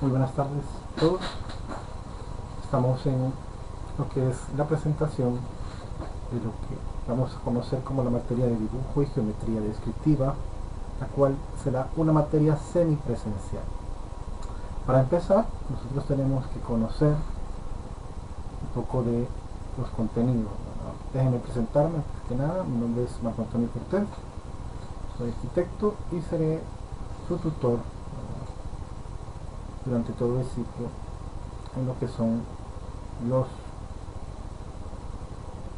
Muy buenas tardes a todos. Estamos en lo que es la presentación de lo que vamos a conocer como la materia de dibujo y geometría descriptiva, la cual será una materia semipresencial. Para empezar, nosotros tenemos que conocer un poco de los contenidos. Déjenme presentarme, antes que nada. Mi nombre es Marco Antonio Cortés, soy arquitecto y seré su tutor durante todo el ciclo en lo que son los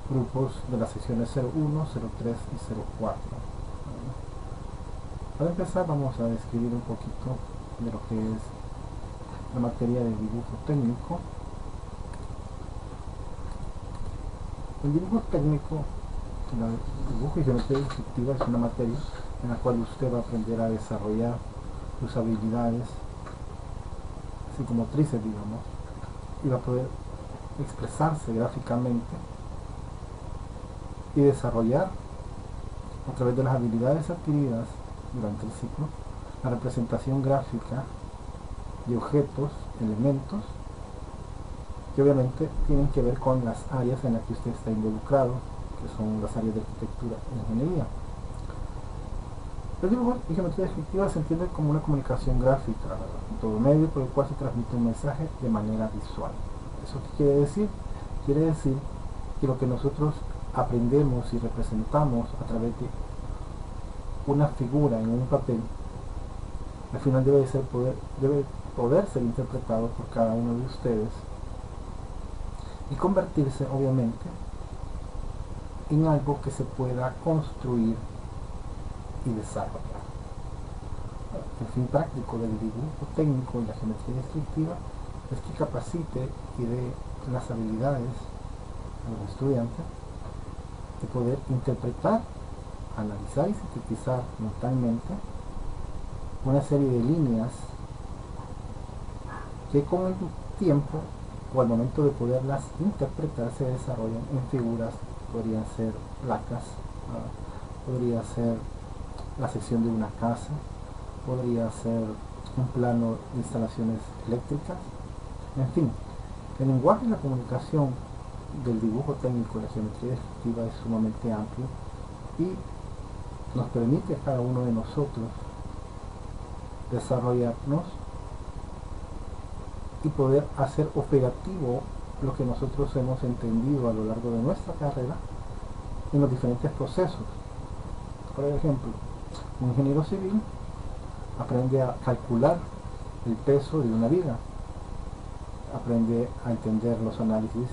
grupos de las secciones 01, 03 y 04. Para empezar, vamos a describir un poquito de lo que es la materia de dibujo técnico. El dibujo técnico, el dibujo y geometría descriptiva, es una materia en la cual usted va a aprender a desarrollar sus habilidades psicomotrices, digamos, y va a poder expresarse gráficamente y desarrollar a través de las habilidades adquiridas durante el ciclo la representación gráfica de objetos, elementos que obviamente tienen que ver con las áreas en las que usted está involucrado, que son las áreas de arquitectura e ingeniería. El dibujo y geometría descriptiva se entiende como una comunicación gráfica, todo medio por el cual se transmite un mensaje de manera visual. ¿Eso qué quiere decir? Quiere decir que lo que nosotros aprendemos y representamos a través de una figura en un papel, al final debe poder ser interpretado por cada uno de ustedes y convertirse obviamente en algo que se pueda construir y desarrollar. El fin práctico del dibujo técnico y la geometría descriptiva es que capacite y dé las habilidades a los estudiantes de poder interpretar, analizar y sintetizar mentalmente una serie de líneas que con el tiempo o al momento de poderlas interpretar se desarrollan en figuras. Podrían ser placas, podría ser la sección de una casa, podría ser un plano de instalaciones eléctricas, en fin. El lenguaje y la comunicación del dibujo técnico y la geometría descriptiva es sumamente amplio y nos permite a cada uno de nosotros desarrollarnos y poder hacer operativo lo que nosotros hemos entendido a lo largo de nuestra carrera en los diferentes procesos. Por ejemplo, un ingeniero civil aprende a calcular el peso de una viga, aprende a entender los análisis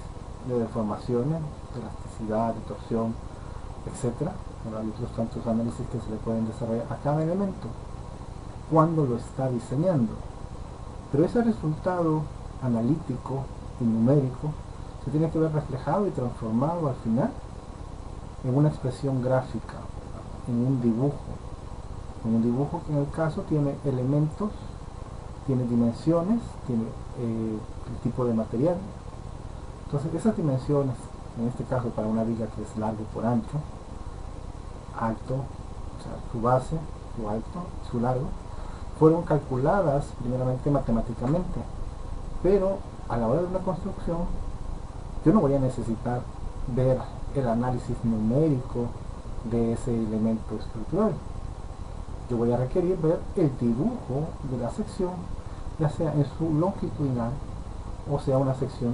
de deformaciones, de elasticidad, de torsión, etc. Hay otros tantos análisis que se le pueden desarrollar a cada elemento cuando lo está diseñando. Pero ese resultado analítico y numérico se tiene que ver reflejado y transformado al final en una expresión gráfica, en un dibujo que en el caso tiene elementos, tiene dimensiones, tiene el tipo de material. Entonces esas dimensiones, en este caso para una viga que es largo por ancho, alto, o sea, su base, su alto, su largo, fueron calculadas primeramente matemáticamente, pero a la hora de una construcción yo no voy a necesitar ver el análisis numérico de ese elemento estructural. Yo voy a requerir ver el dibujo de la sección, ya sea en su longitudinal o sea una sección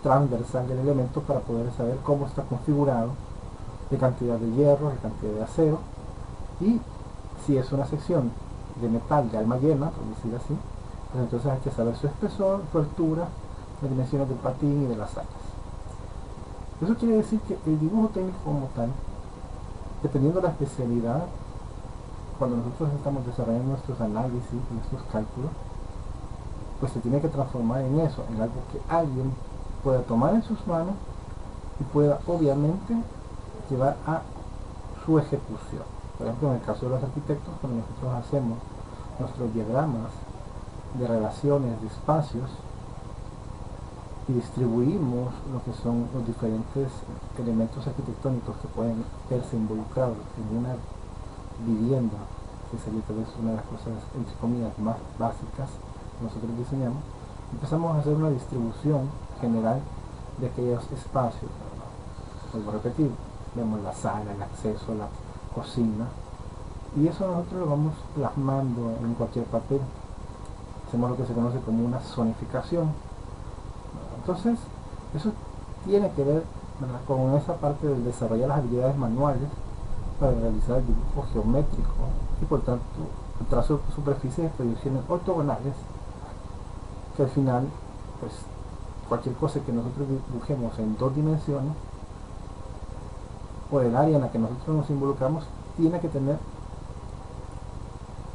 transversal del elemento, para poder saber cómo está configurado, de cantidad de hierro, de cantidad de acero, y si es una sección de metal de alma llena, por decir así, pues entonces hay que saber su espesor, su altura, las dimensiones del patín y de las alas. Eso quiere decir que el dibujo técnico como tal, dependiendo de la especialidad, cuando nosotros estamos desarrollando nuestros análisis, nuestros cálculos, pues se tiene que transformar en eso, en algo que alguien pueda tomar en sus manos y pueda obviamente llevar a su ejecución. Por ejemplo, en el caso de los arquitectos, cuando nosotros hacemos nuestros diagramas de relaciones de espacios y distribuimos lo que son los diferentes elementos arquitectónicos que pueden verse involucrados en una vivienda, que sería tal vez una de las cosas, entre comillas, más básicas nosotros diseñamos, empezamos a hacer una distribución general de aquellos espacios. Vuelvo a repetir, vemos la sala, el acceso, la cocina, y eso nosotros lo vamos plasmando en cualquier papel. Hacemos lo que se conoce como una zonificación. Entonces, eso tiene que ver, ¿verdad?, con esa parte del desarrollar las habilidades manuales para realizar el dibujo geométrico y por tanto el trazo de superficies de proyecciones ortogonales, que al final, pues, cualquier cosa que nosotros dibujemos en 2 dimensiones, o el área en la que nosotros nos involucramos, tiene que tener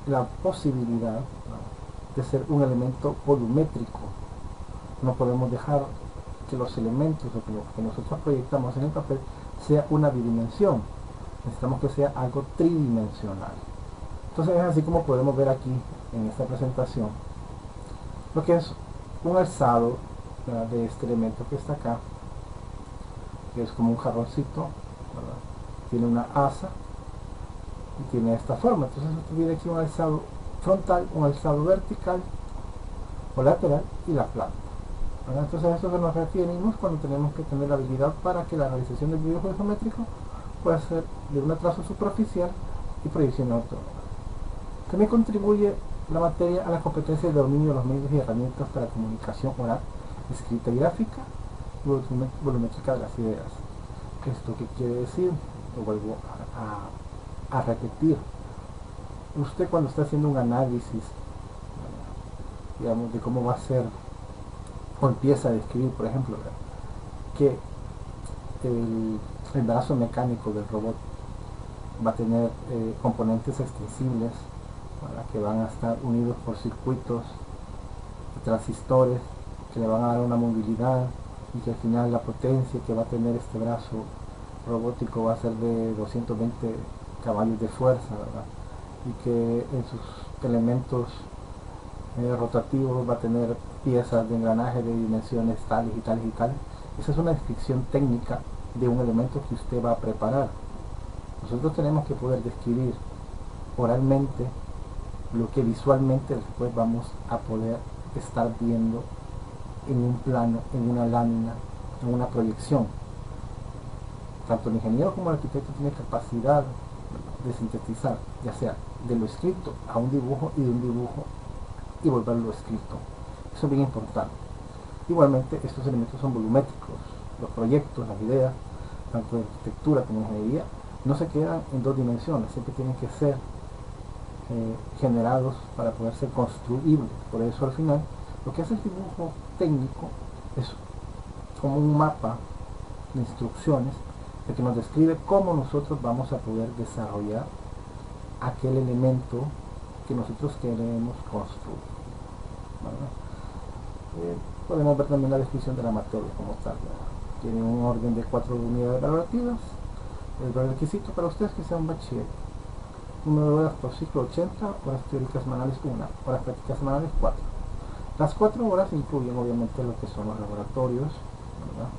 la posibilidad, ¿no?, de ser un elemento volumétrico. No podemos dejar que los elementos o que lo que nosotros proyectamos en el papel sea una bidimensión. Necesitamos que sea algo tridimensional. Entonces es así como podemos ver aquí en esta presentación lo que es un alzado, ¿verdad?, de este elemento que está acá, que es como un jarroncito, ¿verdad?, tiene una asa y tiene esta forma. Entonces usted viene aquí un alzado frontal, un alzado vertical o lateral y la planta, ¿verdad? Entonces a eso se nos referimos cuando tenemos que tener la habilidad para que la realización del dibujo geométrico pueda ser de una trazo superficial y proyección ortogonal. También contribuye la materia a la competencia de dominio de los medios y herramientas para comunicación oral, escrita y gráfica y volumétrica de las ideas. ¿Esto qué quiere decir? Lo vuelvo a repetir. Usted cuando está haciendo un análisis, digamos, de cómo va a ser o empieza a describir, por ejemplo, que el brazo mecánico del robot va a tener componentes extensibles, ¿verdad?, que van a estar unidos por circuitos y transistores que le van a dar una movilidad, y que al final la potencia que va a tener este brazo robótico va a ser de 220 caballos de fuerza, ¿verdad?, y que en sus elementos rotativos va a tener piezas de engranaje de dimensiones tales y tales y tales. Esa es una descripción técnica de un elemento que usted va a preparar. Nosotros tenemos que poder describir oralmente lo que visualmente después vamos a poder estar viendo en un plano, en una lámina, en una proyección. Tanto el ingeniero como el arquitecto tienen capacidad de sintetizar, ya sea de lo escrito a un dibujo y de un dibujo y volverlo escrito. Eso es bien importante. Igualmente, estos elementos son volumétricos. Los proyectos, las ideas, tanto de arquitectura como de ingeniería, no se quedan en 2 dimensiones, siempre tienen que ser generados para poder ser construibles. Por eso al final lo que hace el dibujo técnico es como un mapa de instrucciones de que nos describe cómo nosotros vamos a poder desarrollar aquel elemento que nosotros queremos construir, ¿verdad? Podemos ver también la descripción de la materia como tal, ¿verdad? Tiene un orden de 4 unidades valorativas. El requisito para ustedes que sea un bachiller: número de horas por ciclo 80, horas teóricas semanales 1, horas prácticas semanales 4. Las 4 horas incluyen obviamente lo que son los laboratorios, ¿verdad?,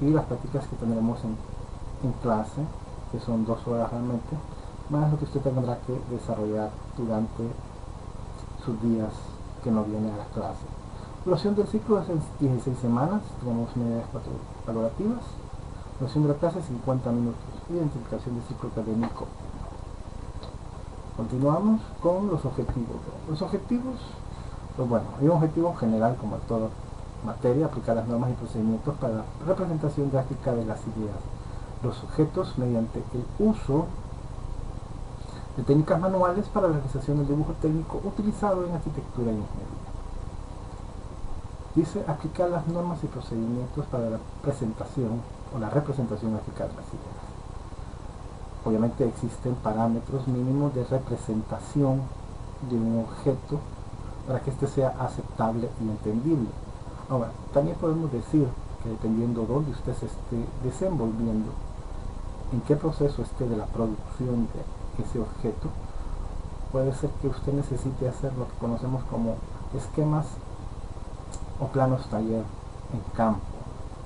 y las prácticas que tendremos en clase, que son 2 horas realmente, más lo que usted tendrá que desarrollar durante sus días que no viene a la clase. La duración del ciclo es en 16 semanas, tenemos unidades 4 valorativas. La duración de la clase 50 minutos. Identificación del ciclo académico. Continuamos con los objetivos. Los objetivos, pues bueno, hay un objetivo general como en toda materia: aplicar las normas y procedimientos para la representación gráfica de las ideas, los sujetos, mediante el uso de técnicas manuales para la realización del dibujo técnico utilizado en arquitectura y ingeniería. Dice aplicar las normas y procedimientos para la presentación o la representación gráfica de las ideas. Obviamente existen parámetros mínimos de representación de un objeto para que éste sea aceptable y entendible. Ahora, también podemos decir que dependiendo de dónde usted se esté desenvolviendo, en qué proceso esté de la producción de ese objeto, puede ser que usted necesite hacer lo que conocemos como esquemas o planos taller en campo.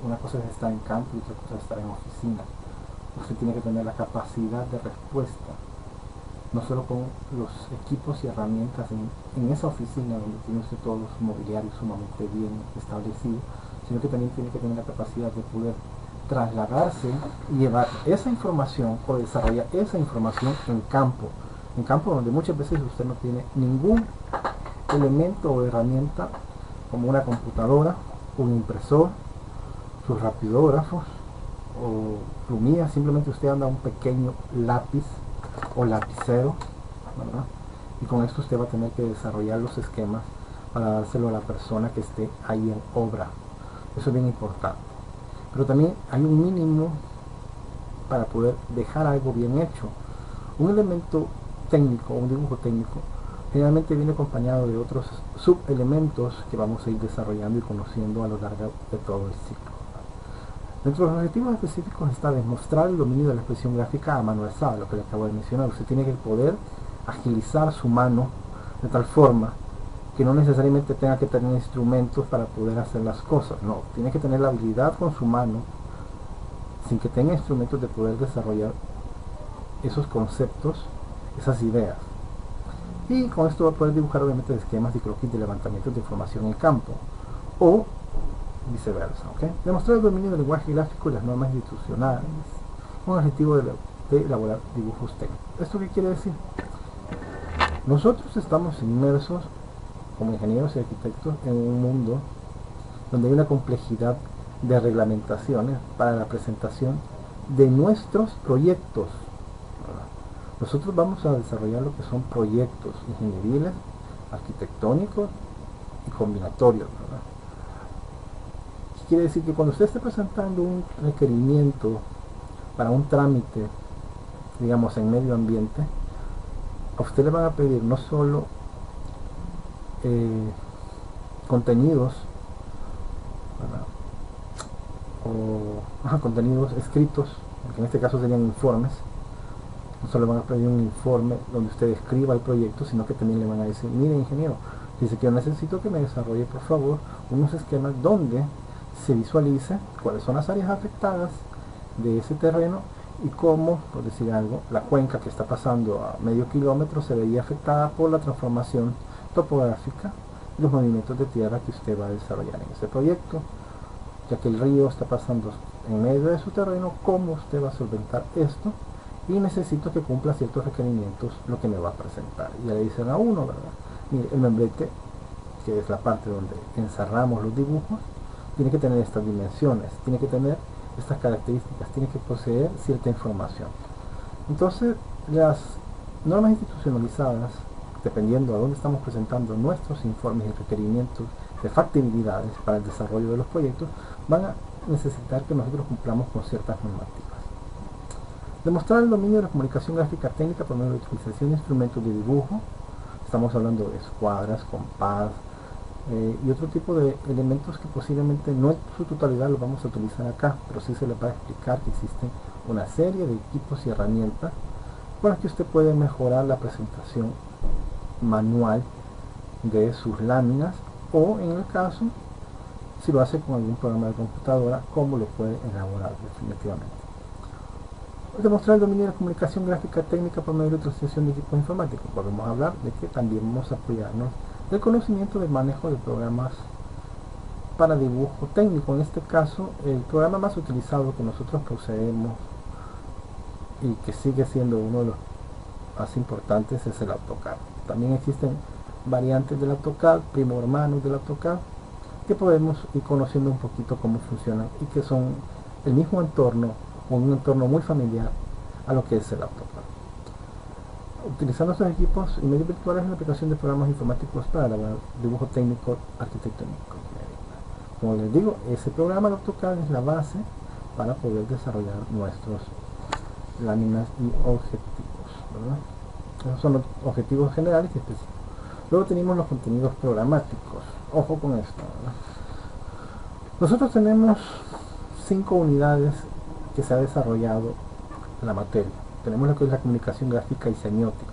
Una cosa es estar en campo y otra cosa es estar en oficina. Usted tiene que tener la capacidad de respuesta no solo con los equipos y herramientas en esa oficina donde tiene usted todo su mobiliario sumamente bien establecido, sino que también tiene que tener la capacidad de poder trasladarse y llevar esa información o desarrollar esa información en campo donde muchas veces usted no tiene ningún elemento o herramienta como una computadora, un impresor, sus rapidógrafos o plumillas. Simplemente usted anda un pequeño lápiz o lapicero, ¿verdad? Y con esto usted va a tener que desarrollar los esquemas para dárselo a la persona que esté ahí en obra. Eso es bien importante. Pero también hay un mínimo para poder dejar algo bien hecho. Un elemento técnico, un dibujo técnico, generalmente viene acompañado de otros subelementos que vamos a ir desarrollando y conociendo a lo largo de todo el ciclo. Dentro de los objetivos específicos está demostrar el dominio de la expresión gráfica a mano alzada, lo que le acabo de mencionar. Usted tiene que poder agilizar su mano de tal forma que no necesariamente tenga que tener instrumentos para poder hacer las cosas. No, tiene que tener la habilidad con su mano, sin que tenga instrumentos, de poder desarrollar esos conceptos, esas ideas. Y con esto va a poder dibujar obviamente esquemas de croquis de levantamientos de información en el campo, o viceversa. ¿Okay? Demostrar el dominio del lenguaje gráfico y las normas institucionales con el objetivo de elaborar dibujos técnicos. ¿Esto qué quiere decir? Nosotros estamos inmersos como ingenieros y arquitectos en un mundo donde hay una complejidad de reglamentaciones para la presentación de nuestros proyectos. Nosotros vamos a desarrollar lo que son proyectos ingenieriles, arquitectónicos y combinatorios, ¿verdad? Quiere decir que cuando usted esté presentando un requerimiento para un trámite, digamos en medio ambiente, a usted le van a pedir no solo contenidos, ¿verdad? O contenidos escritos, que en este caso serían informes. No solo le van a pedir un informe donde usted escriba el proyecto, sino que también le van a decir: mire, ingeniero, dice que yo necesito que me desarrolle por favor unos esquemas donde se visualice cuáles son las áreas afectadas de ese terreno y cómo, por decir algo, la cuenca que está pasando a medio kilómetro se veía afectada por la transformación topográfica y los movimientos de tierra que usted va a desarrollar en ese proyecto. Ya que el río está pasando en medio de su terreno, cómo usted va a solventar esto, y necesito que cumpla ciertos requerimientos lo que me va a presentar. Y ya le dicen a uno, ¿verdad? Mire, el membrete, que es la parte donde encerramos los dibujos, tiene que tener estas dimensiones, tiene que tener estas características, tiene que poseer cierta información. Entonces, las normas institucionalizadas, dependiendo a dónde estamos presentando nuestros informes y requerimientos de factibilidades para el desarrollo de los proyectos, van a necesitar que nosotros cumplamos con ciertas normativas. Demostrar el dominio de la comunicación gráfica técnica por medio de la utilización de instrumentos de dibujo. Estamos hablando de escuadras, compás y otro tipo de elementos que posiblemente no en su totalidad lo vamos a utilizar acá, pero sí se les va a explicar que existen una serie de equipos y herramientas con las que usted puede mejorar la presentación manual de sus láminas, o en el caso, si lo hace con algún programa de computadora, cómo lo puede elaborar definitivamente. Demostrar el dominio de la comunicación gráfica técnica por medio de la utilización de equipos informáticos. Podemos hablar de que también vamos a apoyarnos del conocimiento del manejo de programas para dibujo técnico. En este caso, el programa más utilizado que nosotros poseemos y que sigue siendo uno de los más importantes es el AutoCAD. También existen variantes del AutoCAD, primo hermanos del AutoCAD, que podemos ir conociendo un poquito cómo funcionan y que son el mismo entorno, o un entorno muy familiar a lo que es el AutoCAD. Utilizando estos equipos y medios virtuales en la aplicación de programas informáticos para elaborar dibujo técnico arquitectónico. Como les digo, ese programa de AutoCAD es la base para poder desarrollar nuestros láminas y objetivos, ¿verdad? Esos son los objetivos generales y específicos. Luego tenemos los contenidos programáticos. Ojo con esto, ¿verdad? Nosotros tenemos 5 unidades que se ha desarrollado la materia. Tenemos lo que es la comunicación gráfica y semiótica.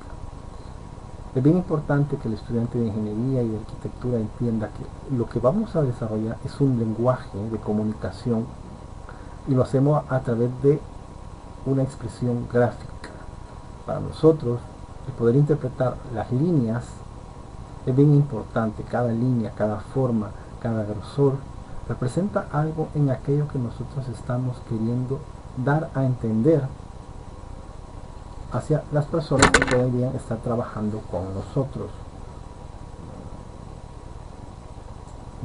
Es bien importante que el estudiante de ingeniería y de arquitectura entienda que lo que vamos a desarrollar es un lenguaje de comunicación y lo hacemos a través de una expresión gráfica. Para nosotros el poder interpretar las líneas es bien importante. Cada línea, cada forma, cada grosor representa algo en aquello que nosotros estamos queriendo dar a entender hacia las personas que podrían estar trabajando con nosotros.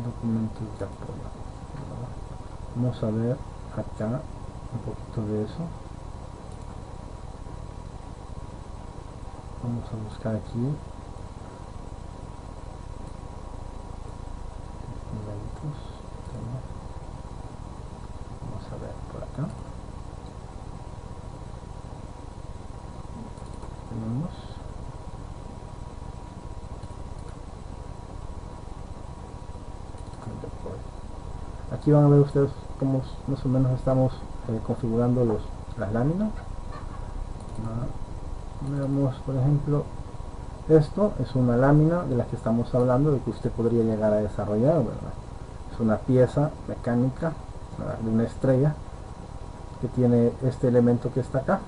Documentos de apoyo. Vamos a ver acá un poquito de eso. Vamos a buscar aquí documentos. Vamos a ver por acá. Tenemos aquí van a ver ustedes cómo más o menos estamos configurando las láminas. Veamos, por ejemplo, esto es una lámina de la que estamos hablando, de que usted podría llegar a desarrollar, ¿verdad? Es una pieza mecánica, ¿verdad?, de una estrella que tiene este elemento que está acá.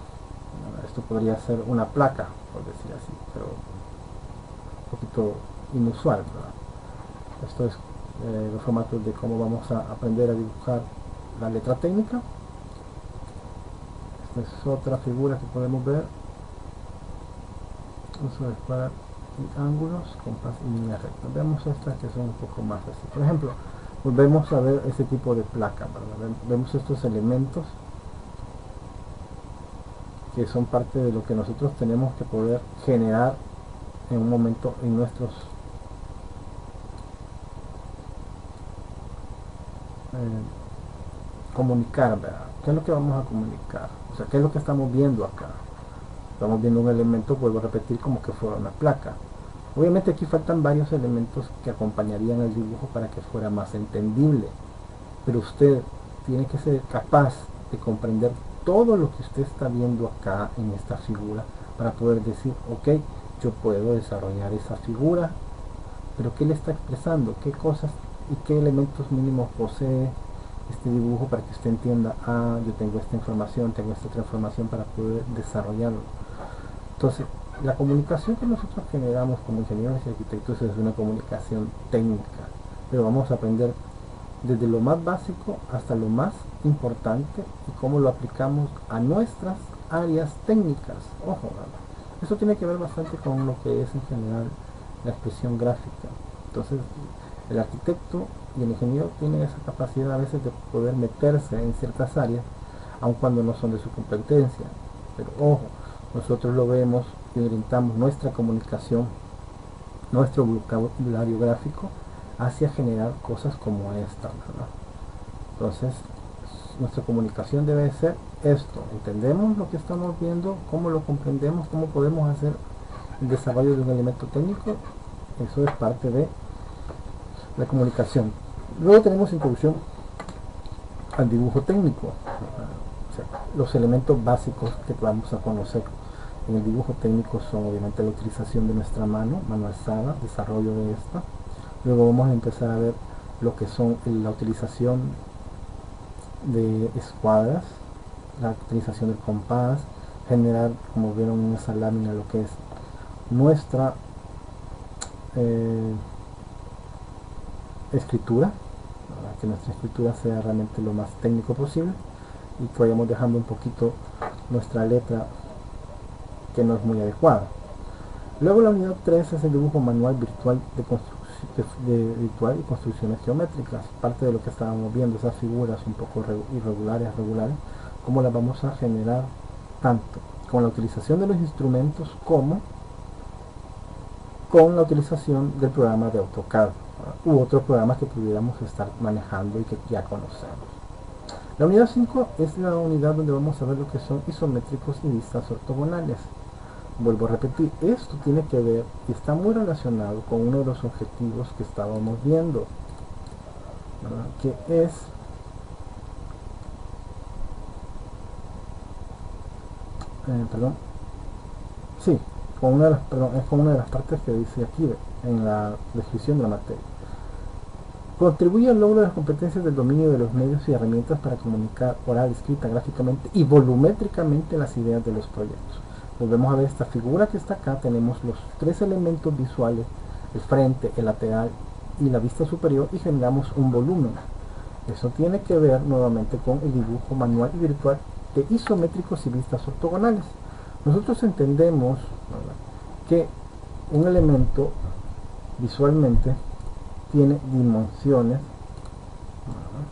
Esto podría ser una placa, por decir así, pero un poquito inusual, ¿verdad? Esto es los formatos de cómo vamos a aprender a dibujar la letra técnica. Esta es otra figura que podemos ver. Uso de escuadra y ángulos, compás y líneas rectas. Vemos estas que son un poco más así. Por ejemplo, volvemos a ver ese tipo de placa, ¿verdad? Vemos estos elementos que son parte de lo que nosotros tenemos que poder generar en un momento en nuestros comunicar, ¿verdad? ¿Qué es lo que vamos a comunicar? O sea, ¿qué es lo que estamos viendo acá? Estamos viendo un elemento, vuelvo a repetir, como que fuera una placa. Obviamente aquí faltan varios elementos que acompañarían el dibujo para que fuera más entendible, pero usted tiene que ser capaz de comprender todo lo que usted está viendo acá en esta figura para poder decir, ok, yo puedo desarrollar esa figura, pero ¿qué le está expresando? ¿Qué cosas y qué elementos mínimos posee este dibujo para que usted entienda, yo tengo esta información, tengo esta otra información para poder desarrollarlo? Entonces, la comunicación que nosotros generamos como ingenieros y arquitectos es una comunicación técnica, pero vamos a aprender desde lo más básico hasta lo más importante y cómo lo aplicamos a nuestras áreas técnicas. Ojo, eso tiene que ver bastante con lo que es en general la expresión gráfica. Entonces, el arquitecto y el ingeniero tienen esa capacidad a veces de poder meterse en ciertas áreas, aun cuando no son de su competencia. Pero ojo, nosotros lo vemos y orientamos nuestra comunicación, nuestro vocabulario gráfico hacia generar cosas como esta, ¿verdad? Entonces, nuestra comunicación debe ser esto: entendemos lo que estamos viendo, cómo lo comprendemos, cómo podemos hacer el desarrollo de un elemento técnico. Eso es parte de la comunicación. Luego tenemos introducción al dibujo técnico, o sea, los elementos básicos que vamos a conocer en el dibujo técnico son obviamente la utilización de nuestra mano alzada, desarrollo de esta. Luego vamos a empezar a ver lo que son la utilización de escuadras, la utilización del compás, generar, como vieron en esa lámina, lo que es nuestra escritura, que nuestra escritura sea realmente lo más técnico posible y que vayamos dejando un poquito nuestra letra que no es muy adecuada. Luego la unidad 3 es el dibujo manual virtual virtual y construcciones geométricas, parte de lo que estábamos viendo, esas figuras un poco irregulares, regulares, cómo las vamos a generar tanto con la utilización de los instrumentos como con la utilización del programa de AutoCAD u otros programas que pudiéramos estar manejando y que ya conocemos. La unidad 5 es la unidad donde vamos a ver lo que son isométricos y vistas ortogonales. Vuelvo a repetir, esto tiene que ver y está muy relacionado con uno de los objetivos que estábamos viendo, ¿verdad?, que es con una de las partes que dice aquí en la descripción de la materia. Contribuye al logro de las competencias del dominio de los medios y herramientas para comunicar oral, escrita, gráficamente y volumétricamente las ideas de los proyectos. volvemos a ver esta figura que está acá, tenemos los tres elementos visuales, el frente, el lateral y la vista superior, y generamos un volumen. Eso tiene que ver nuevamente con el dibujo manual y virtual de isométricos y vistas ortogonales. Nosotros entendemos, ¿verdad?, que un elemento visualmente tiene dimensiones, ¿verdad?,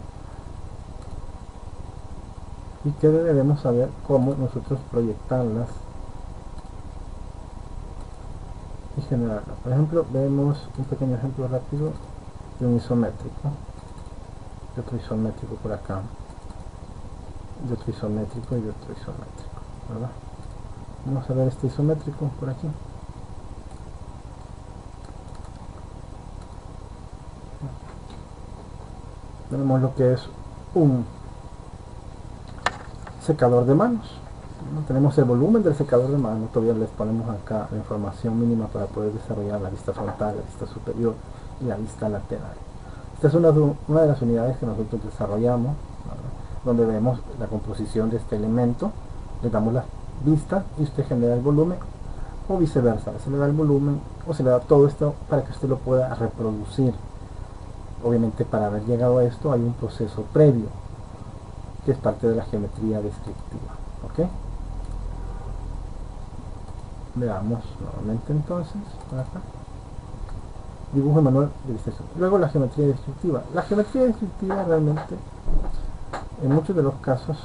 y que debemos saber cómo nosotros proyectarlas y generarlas. Por ejemplo, vemos un pequeño ejemplo rápido de un isométrico, de otro isométrico por acá, de otro isométrico y de otro isométrico, ¿verdad? Vamos a ver este isométrico por aquí. Tenemos lo que es un secador de manos. Tenemos el volumen del secador de manos. Todavía les ponemos acá la información mínima para poder desarrollar la vista frontal, la vista superior y la vista lateral. Esta es una de las unidades que nosotros desarrollamos, ¿verdad?, donde vemos la composición de este elemento, le damos la vista y usted genera el volumen, o viceversa, se le da el volumen o se le da todo esto para que usted lo pueda reproducir. Obviamente, para haber llegado a esto hay un proceso previo que es parte de la geometría descriptiva. ¿Ok? Veamos nuevamente entonces por acá. Dibujo manual de ilustración. Luego la geometría descriptiva. La geometría descriptiva realmente en muchos de los casos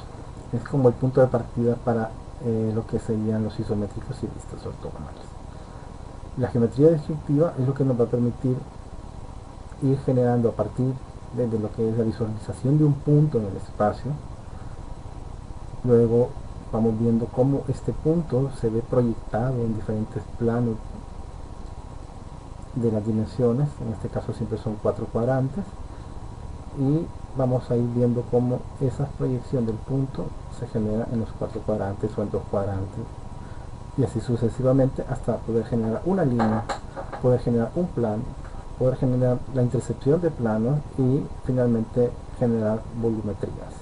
es como el punto de partida para lo que serían los isométricos y vistas ortogonales. La geometría descriptiva es lo que nos va a permitir ir generando a partir de lo que es la visualización de un punto en el espacio. Luego vamos viendo cómo este punto se ve proyectado en diferentes planos de las dimensiones, en este caso siempre son 4 cuadrantes, y vamos a ir viendo cómo esa proyección del punto se genera en los 4 cuadrantes o en 2 cuadrantes, y así sucesivamente hasta poder generar una línea, poder generar un plano, poder generar la intercepción de planos y finalmente generar volumetrías.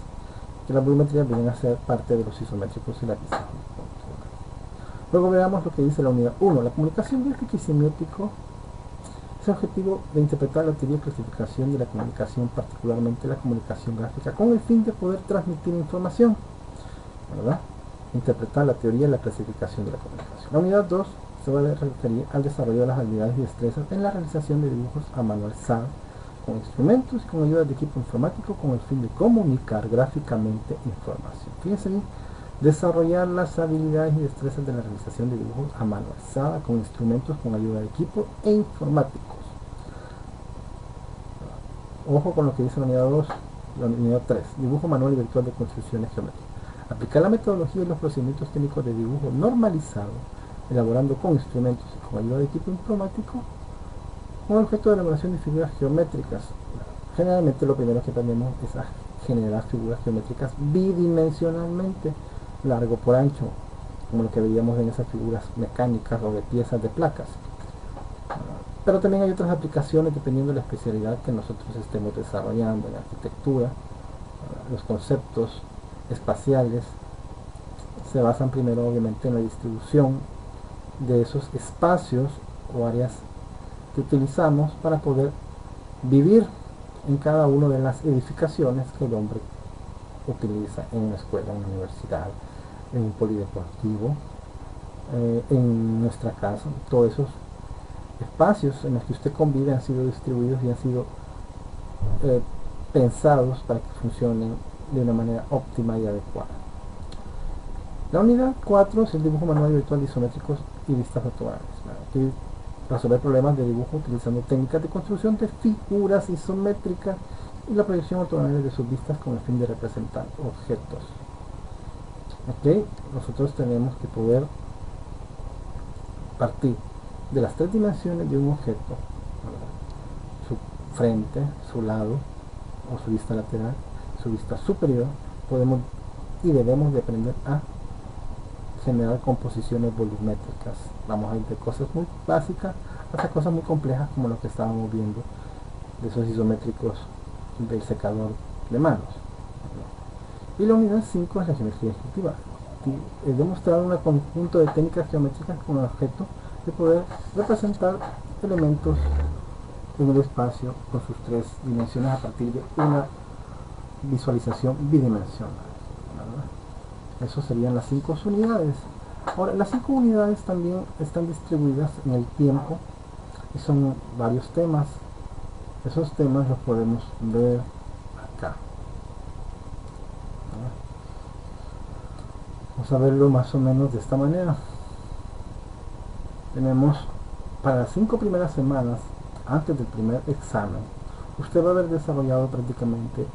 Que las volumetrías vienen a ser parte de los isométricos y la vista. Luego veamos lo que dice la unidad 1. La comunicación gráfica y semiótico es el objetivo de interpretar la teoría y clasificación de la comunicación, particularmente la comunicación gráfica, con el fin de poder transmitir información, ¿verdad? Interpretar la teoría y la clasificación de la comunicación. La unidad 2 se va a referir al desarrollo de las habilidades y destrezas en la realización de dibujos a mano alzada, con instrumentos y con ayuda de equipo informático, con el fin de comunicar gráficamente información. Fíjense bien, desarrollar las habilidades y destrezas de la realización de dibujos a mano alzada, con instrumentos, con ayuda de equipo e informáticos. Ojo con lo que dice la unidad 2, la unidad 3, dibujo manual y virtual de construcciones geométricas. Aplicar la metodología y los procedimientos técnicos de dibujo normalizado, elaborando con instrumentos y con ayuda de equipo informático, con el objeto de elaboración de figuras geométricas. Generalmente lo primero que tenemos es a generar figuras geométricas bidimensionalmente, largo por ancho, como lo que veíamos en esas figuras mecánicas o de piezas de placas. Pero también hay otras aplicaciones dependiendo de la especialidad que nosotros estemos desarrollando. En arquitectura, los conceptos espaciales se basan primero obviamente en la distribución de esos espacios o áreas que utilizamos para poder vivir en cada una de las edificaciones que el hombre utiliza en una escuela, en una universidad, en un polideportivo, en nuestra casa. Todos esos espacios en los que usted convive han sido distribuidos y han sido pensados para que funcionen de una manera óptima y adecuada. La unidad 4 es el dibujo manual virtual de isométricos y vistas ortogonales. Aquí resolver problemas de dibujo utilizando técnicas de construcción de figuras isométricas y la proyección ortogonal de sus vistas con el fin de representar objetos. Ok, nosotros tenemos que poder partir de las tres dimensiones de un objeto, ¿verdad?, su frente, su lado o su vista lateral, su vista superior. Podemos y debemos de aprender a generar composiciones volumétricas. Vamos a ir de cosas muy básicas hasta cosas muy complejas como lo que estábamos viendo de esos isométricos del secador de manos. Y la unidad 5 es la geometría descriptiva. demostrar un conjunto de técnicas geométricas con el objeto de poder representar elementos en el espacio con sus tres dimensiones a partir de una visualización bidimensional, ¿verdad? Eso serían las 5 unidades. Ahora, las 5 unidades también están distribuidas en el tiempo y son varios temas. Esos temas los podemos ver acá. Vamos a verlo más o menos de esta manera. Tenemos para las 5 primeras semanas antes del primer examen, usted va a haber desarrollado prácticamente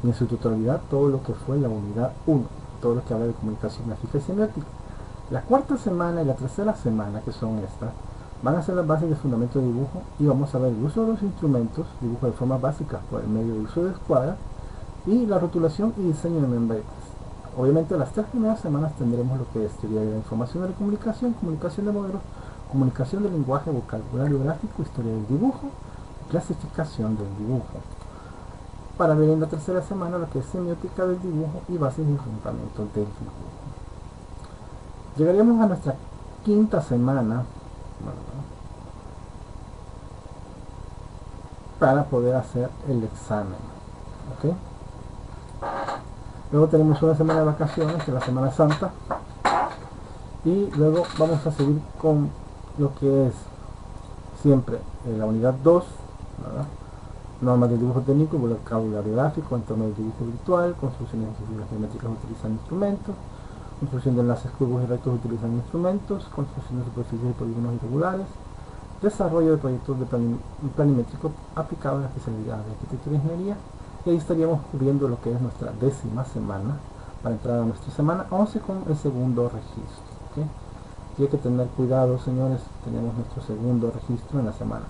en su totalidad todo lo que fue la unidad 1, todo lo que habla de comunicación gráfica y semiótica. La cuarta semana y la tercera semana, que son estas, van a ser las bases de fundamento de dibujo y vamos a ver el uso de los instrumentos, dibujo de forma básica por el medio de uso de escuadra y la rotulación y diseño de membretes. Obviamente las 3 primeras semanas tendremos lo que es teoría de la información de la comunicación, comunicación de modelos, comunicación del lenguaje, vocabulario gráfico, historia del dibujo, clasificación del dibujo. Para ver en la tercera semana lo que es semiótica del dibujo y bases de fundamento del dibujo. Llegaríamos a nuestra quinta semana, para poder hacer el examen, ¿ok? Luego tenemos una semana de vacaciones, que es la Semana Santa, y luego vamos a seguir con lo que es siempre la unidad 2, ¿verdad? Normas de dibujo técnico, vocabulario gráfico, entorno de dibujo virtual, construcciones de figuras geométricas utilizando instrumentos, construcción de enlaces curvos y rectos utilizando instrumentos, construcción de superficies y polígonos irregulares, desarrollo de proyectos de planimétrico aplicado a la especialidad de arquitectura e ingeniería. Y ahí estaríamos cubriendo lo que es nuestra 10ª semana para entrar a nuestra semana 11 con el segundo registro, ¿okay? Y hay que tener cuidado, señores, tenemos nuestro segundo registro en la semana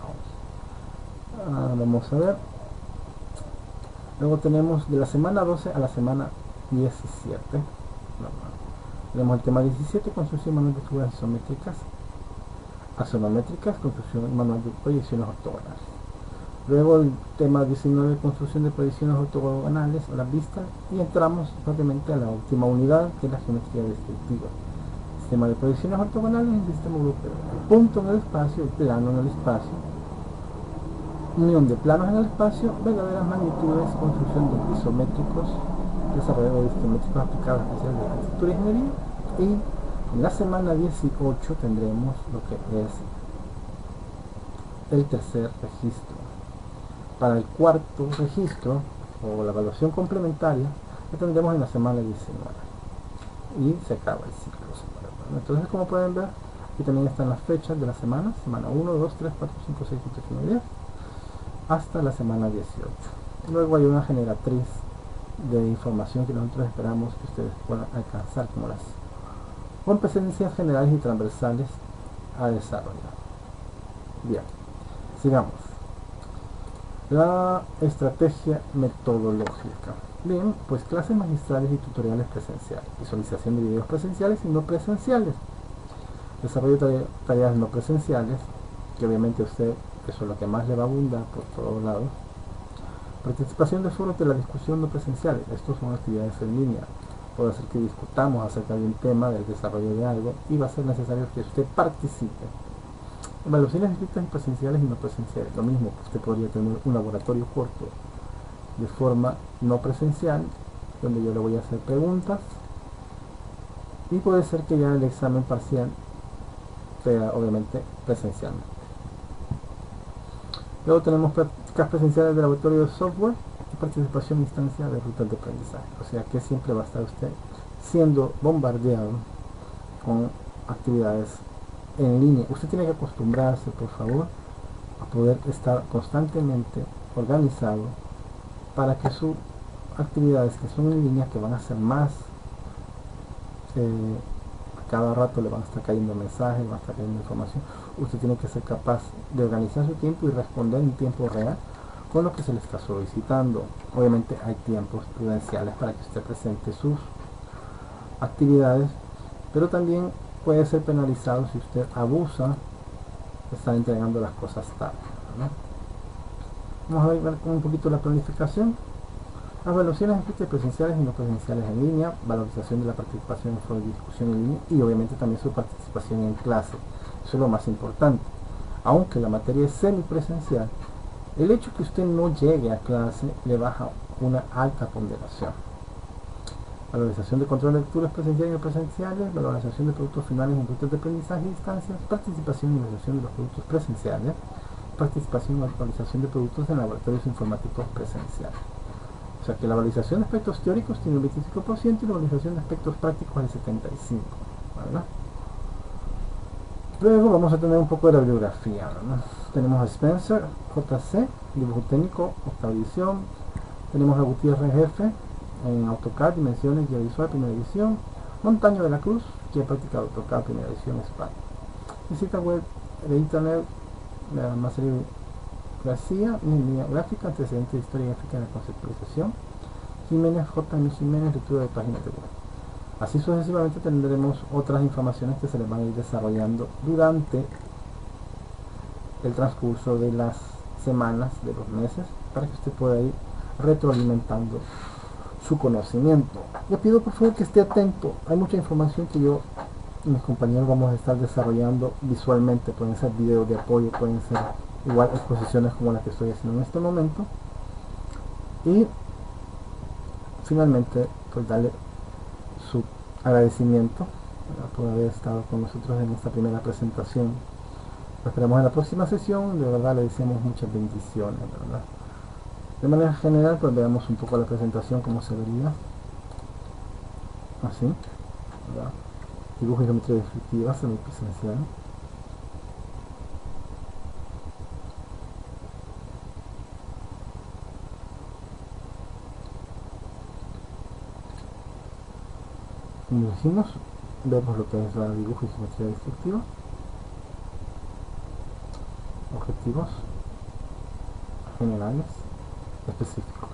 11. Vamos a ver. Luego tenemos de la semana 12 a la semana 17. Tenemos el tema 17, construcción manual de figuras isométricas, axonométricas, construcción manual de proyecciones ortogonales. Luego el tema 19, construcción de proyecciones ortogonales a la vista, y entramos rápidamente a la última unidad, que es la geometría descriptiva. Sistema de proyecciones ortogonales en el sistema europeo. El punto en el espacio, el plano en el espacio, unión de planos en el espacio, verdaderas magnitudes, construcción de isométricos, desarrollo de isométricos aplicados a especial de arquitectura y ingeniería. Y en la semana 18 tendremos lo que es el tercer registro. Para el cuarto registro, o la evaluación complementaria, que tendremos en la semana 19. Y se acaba el ciclo. Entonces, como pueden ver, aquí también están las fechas de la semana 1, 2, 3, 4, 5, 6, 7, 8, 9, 10, hasta la semana 18. Luego hay una generatriz de información que nosotros esperamos que ustedes puedan alcanzar como las competencias generales y transversales a desarrollar. Bien, sigamos. La estrategia metodológica. Bien, pues clases magistrales y tutoriales presenciales, visualización de videos presenciales y no presenciales, desarrollo de tareas no presenciales, que obviamente a usted eso es lo que más le va a abundar por todos lados. Participación de foros de la discusión no presenciales, estos son actividades en línea, puede ser que discutamos acerca de un tema, del desarrollo de algo, y va a ser necesario que usted participe. Evaluaciones escritas presenciales y no presenciales, lo mismo, usted podría tener un laboratorio corto de forma no presencial, donde yo le voy a hacer preguntas, y puede ser que ya el examen parcial sea obviamente presencialmente. Luego tenemos prácticas presenciales de laboratorio de software y participación en instancia de rutas de aprendizaje, o sea que siempre va a estar usted siendo bombardeado con actividades en línea. Usted tiene que acostumbrarse, por favor, a poder estar constantemente organizado para que sus actividades que son en línea, que van a ser más, a cada rato le van a estar cayendo mensajes, va a estar cayendo información, usted tiene que ser capaz de organizar su tiempo y responder en tiempo real con lo que se le está solicitando. Obviamente hay tiempos prudenciales para que usted presente sus actividades, pero también puede ser penalizado si usted abusa, está entregando las cosas tarde, ¿no? Vamos a ver un poquito la planificación. Evaluaciones de presenciales y no presenciales en línea, valorización de la participación en foros de discusión en línea y obviamente también su participación en clase. Eso es lo más importante. Aunque la materia es semipresencial, el hecho que usted no llegue a clase le baja una alta ponderación. Valorización de control de lecturas presenciales y no presenciales, valorización de productos finales en rutas de aprendizaje y distancias, participación y evaluación de los productos presenciales, participación y valorización de productos en laboratorios informáticos presenciales. O sea que la valorización de aspectos teóricos tiene el 25% y la valorización de aspectos prácticos el 75%. ¿Verdad? Luego vamos a tener un poco de la bibliografía. ¿Verdad? Tenemos a Spencer, JC, dibujo técnico, octava edición. Tenemos a Gutiérrez F en AutoCAD, dimensiones, guía visual, primera edición. Montaño de la Cruz, que ha practicado AutoCAD, primera edición, España. Visita web de internet, la Macerio García, línea gráfica, antecedentes de historia gráfica en la conceptualización. Jiménez, J. M. Jiménez, lectura de páginas de web. Así sucesivamente tendremos otras informaciones que se les van a ir desarrollando durante el transcurso de las semanas, de los meses, para que usted pueda ir retroalimentando su conocimiento. Le pido por favor que esté atento. Hay mucha información que yo y mis compañeros vamos a estar desarrollando visualmente. Pueden ser videos de apoyo, pueden ser igual exposiciones como la que estoy haciendo en este momento. Y finalmente, pues darle su agradecimiento por haber estado con nosotros en esta primera presentación. Lo esperamos en la próxima sesión. De verdad le deseamos muchas bendiciones, ¿verdad? De manera general, pues veamos un poco la presentación, cómo se vería. Así, ¿verdad? Dibujo y geometría descriptiva, semipresencial. Como dijimos, vemos lo que es la dibujo y geometría descriptiva. Objetivos generales específicos.